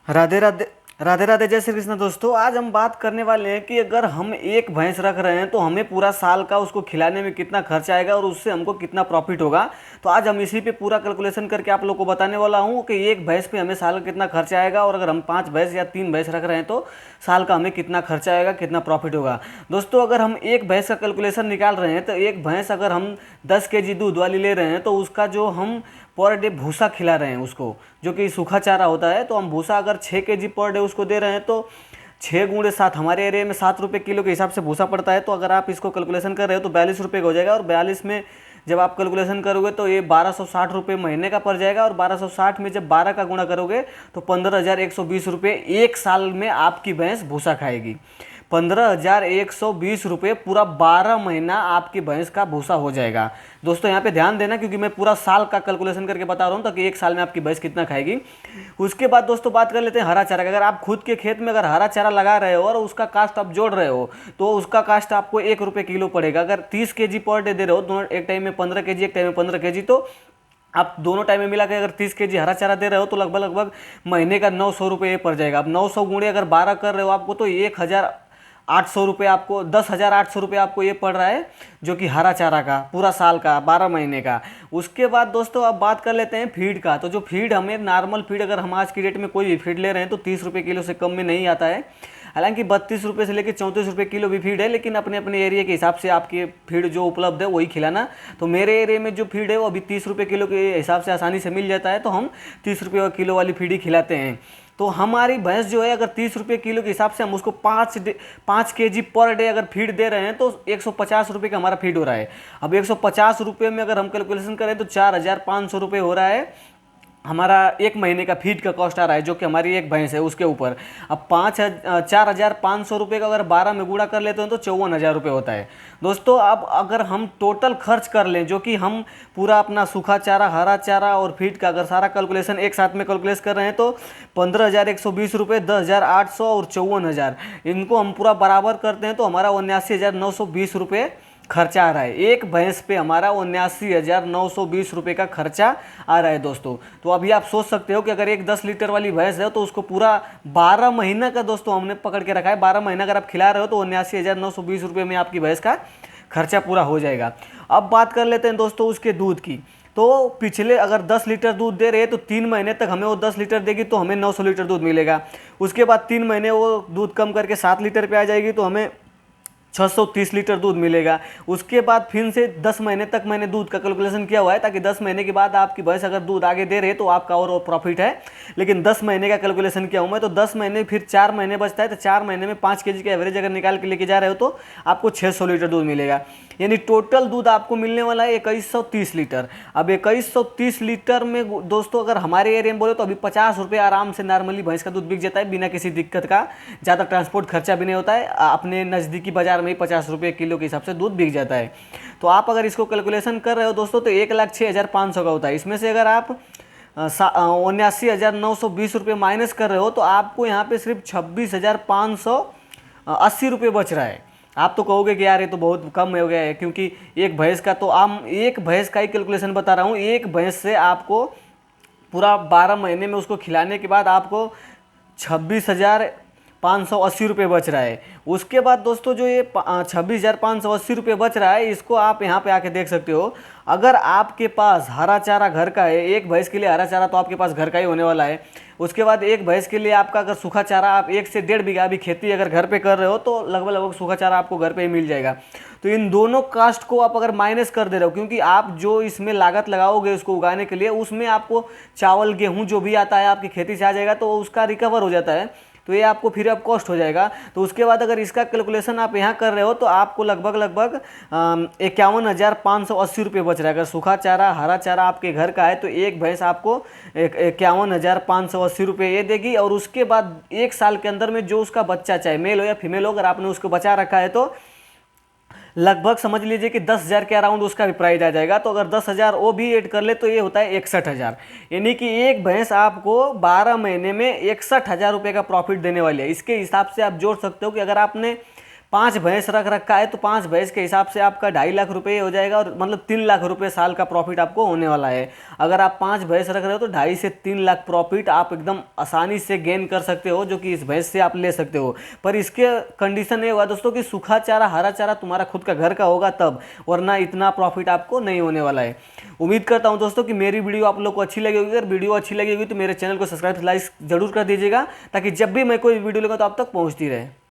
राधे राधे। राधे राधे, जय श्री कृष्ण। दोस्तों, आज हम बात करने वाले हैं कि अगर हम एक भैंस रख रहे हैं तो हमें पूरा साल का उसको खिलाने में कितना खर्च आएगा और उससे हमको कितना प्रॉफिट होगा। तो आज हम इसी पे पूरा कैलकुलेशन करके आप लोग को बताने वाला हूँ कि एक भैंस पे हमें साल का कितना खर्च आएगा, और अगर हम 5 भैंस या 3 भैंस रख रहे हैं तो साल का हमें कितना खर्चा आएगा, कितना प्रॉफिट होगा। दोस्तों, अगर हम एक भैंस का कैलकुलेशन निकाल रहे हैं तो एक भैंस अगर हम 10 kg दूध वाली ले रहे हैं तो उसका जो हम पर डे भूसा खिला रहे हैं उसको, जो कि सूखा चारा होता है, तो हम भूसा अगर 6 kg पर डे उसको दे रहे हैं तो 6 × 7 हमारे एरिया में 7 रुपये किलो के हिसाब से भूसा पड़ता है। तो अगर आप इसको कैलकुलेशन कर रहे हो तो 42 रुपये का हो जाएगा, और 42 में जब आप कैलकुलेशन करोगे तो ये 1260 रुपये महीने का पड़ जाएगा, और 1260 में जब 12 का गुणा करोगे तो 15,120 रुपये एक साल में आपकी भैंस भूसा खाएगी। 15,120 रुपये पूरा 12 महीना आपकी भैंस का भूसा हो जाएगा। दोस्तों, यहाँ पे ध्यान देना क्योंकि मैं पूरा साल का कैलकुलेशन करके बता रहा हूँ ताकि एक साल में आपकी भैंस कितना खाएगी। उसके बाद दोस्तों बात कर लेते हैं हरा चारा का। अगर आप खुद के खेत में अगर हरा चारा लगा रहे हो और उसका कास्ट आप जोड़ रहे हो तो उसका कास्ट आपको 1 रुपये किलो पड़ेगा। अगर 30 kg पर डे दे रहे हो, दोनों एक टाइम में 15 kg, एक टाइम में 15 kg, तो आप दोनों टाइम में मिला के अगर 30 kg हरा चारा दे रहे हो तो लगभग लगभग महीने का 900 रुपये पड़ जाएगा। अब 900 गुणे अगर 12 कर रहे हो आपको तो 1,800 रुपये, आपको 10,800 रुपये आपको ये पड़ रहा है, जो कि हरा चारा का पूरा साल का 12 महीने का। उसके बाद दोस्तों अब बात कर लेते हैं फीड का। तो जो फीड हमें नॉर्मल फीड अगर हम आज की डेट में कोई भी फीड ले रहे हैं तो 30 रुपये किलो से कम में नहीं आता है। हालांकि 32 रुपये से लेकर 34 रुपये किलो भी फीड है, लेकिन अपने अपने एरिया के हिसाब से आपके फीड जो उपलब्ध है वही खिलाना। तो मेरे एरिया में जो फीड है वो अभी 30 रुपये किलो के हिसाब से आसानी से मिल जाता है, तो हम 30 रुपये किलो वाली फीड ही खिलाते हैं। तो हमारी भैंस जो है अगर 30 रुपये किलो के हिसाब से हम उसको 5 kg पर डे अगर फीड दे रहे हैं तो 150 रुपये का हमारा फीड हो रहा है। अब 150 रुपये में अगर हम कैलकुलेशन करें तो 4,500 रुपये हो रहा है हमारा एक महीने का फीड का कॉस्ट आ रहा है, जो कि हमारी एक भैंस है उसके ऊपर। अब 4,500 रुपये का अगर 12 में गुणा कर लेते हैं तो 54,000 रुपये होता है। दोस्तों, अब अगर हम टोटल खर्च कर लें, जो कि हम पूरा अपना सूखा चारा, हरा चारा और फीड का अगर सारा कैलकुलेशन एक साथ में कैलकुलेट कर रहे हैं तो 15,120 रुपये, 10,800 और 54,000, इनको हम पूरा बराबर करते हैं तो हमारा 79,920 रुपये खर्चा आ रहा है। एक भैंस पे हमारा 79,920 रुपये का खर्चा आ रहा है दोस्तों। तो अभी आप सोच सकते हो कि अगर एक 10 लीटर वाली भैंस है तो उसको पूरा 12 महीना का दोस्तों हमने पकड़ के रखा है। 12 महीना अगर आप खिला रहे हो तो 79,920 रुपये में आपकी भैंस का खर्चा पूरा हो जाएगा। अब बात कर लेते हैं दोस्तों उसके दूध की। तो पिछले अगर 10 लीटर दूध दे रहे हैं तो 3 महीने तक हमें वो 10 लीटर देगी तो हमें 900 लीटर दूध मिलेगा। उसके बाद 3 महीने वो दूध कम करके 7 लीटर पे आ जाएगी तो हमें 630 लीटर दूध मिलेगा। उसके बाद फिर से 10 महीने तक मैंने दूध का कैलकुलेशन किया हुआ है ताकि 10 महीने के बाद आपकी भैंस अगर दूध आगे दे रहे है तो आपका और प्रॉफिट है। लेकिन 10 महीने का कैलकुलेशन किया हूँ मैं, तो 10 महीने फिर 4 महीने बचता है, तो 4 महीने में 5 kg का एवरेज अगर निकाल के लेके जा रहे हो तो आपको 600 लीटर दूध मिलेगा। यानी टोटल दूध आपको मिलने वाला है 2130 लीटर। अब 2130 लीटर में दोस्तों अगर हमारे एरिया में बोले तो अभी 50 रुपये आराम से नॉर्मली भैंस का दूध बिक जाता है बिना किसी दिक्कत का। ज़्यादा ट्रांसपोर्ट खर्चा भी नहीं होता है, अपने नज़दीकी बाजार में ही 50 रुपये किलो के हिसाब से दूध बिक जाता है। तो आप अगर इसको कैलकुलेशन कर रहे हो दोस्तों तो 1,06,500 का होता है। इसमें से अगर आप 79,920 रुपये माइनस कर रहे हो तो आपको यहाँ पे सिर्फ 26,580 रुपये बच रहा है। आप तो कहोगे कि यार ये तो बहुत कम हो गया है, क्योंकि एक भैंस का, तो आप एक भैंस का ही कैलकुलेशन बता रहा हूँ। एक भैंस से आपको पूरा 12 महीने में उसको खिलाने के बाद आपको 26,580 रुपये बच रहा है। उसके बाद दोस्तों जो ये 26,580 रुपये बच रहा है, इसको आप यहाँ पे आके देख सकते हो। अगर आपके पास हरा चारा घर का है, एक भैंस के लिए हरा चारा तो आपके पास घर का ही होने वाला है। उसके बाद एक भैंस के लिए आपका अगर सूखा चारा, आप 1 से 1.5 बीघा भी खेती अगर घर पे कर रहे हो तो लगभग लगभग सूखा चारा आपको घर पे ही मिल जाएगा। तो इन दोनों कास्ट को आप अगर माइनस कर दे रहे हो, क्योंकि आप जो इसमें लागत लगाओगे उसको उगाने के लिए, उसमें आपको चावल गेहूँ जो भी आता है आपकी खेती से आ जाएगा, तो उसका रिकवर हो जाता है, तो ये आपको फिर अब कॉस्ट हो जाएगा। तो उसके बाद अगर इसका कैलकुलेशन आप यहाँ कर रहे हो तो आपको लगभग लगभग 51,580 रुपये बच रहा है। अगर सूखा चारा, हरा चारा आपके घर का है तो एक भैंस आपको 51,580 रुपये ये देगी। और उसके बाद एक साल के अंदर में जो उसका बच्चा, चाहे मेल हो या फीमेल हो, अगर आपने उसको बचा रखा है तो लगभग समझ लीजिए कि 10,000 के अराउंड उसका भी प्राइस आ जाएगा। तो अगर 10,000 वो भी ऐड कर ले तो ये होता है 61,000। यानी कि एक भैंस आपको 12 महीने में 61,000 रुपये का प्रॉफिट देने वाली है। इसके हिसाब से आप जोड़ सकते हो कि अगर आपने 5 भैंस रख रखा है तो 5 भैंस के हिसाब से आपका 2.5 लाख रुपये हो जाएगा, और मतलब 3 लाख रुपये साल का प्रॉफिट आपको होने वाला है। अगर आप 5 भैंस रख रहे हो तो 2.5 से 3 लाख प्रॉफिट आप एकदम आसानी से गेन कर सकते हो, जो कि इस भैंस से आप ले सकते हो। पर इसके कंडीशन ये होगा दोस्तों कि सूखा चारा, हरा चारा तुम्हारा खुद का घर का होगा तब, वरना इतना प्रॉफिट आपको नहीं होने वाला है। उम्मीद करता हूं दोस्तों कि मेरी वीडियो आप लोग को अच्छी लगी होगी। अगर वीडियो अच्छी लगी होगी तो मेरे चैनल को सब्सक्राइब लाइक जरूर कर दीजिएगा, ताकि जब भी मैं कोई वीडियो लगा तो आप तक पहुंचती रहे।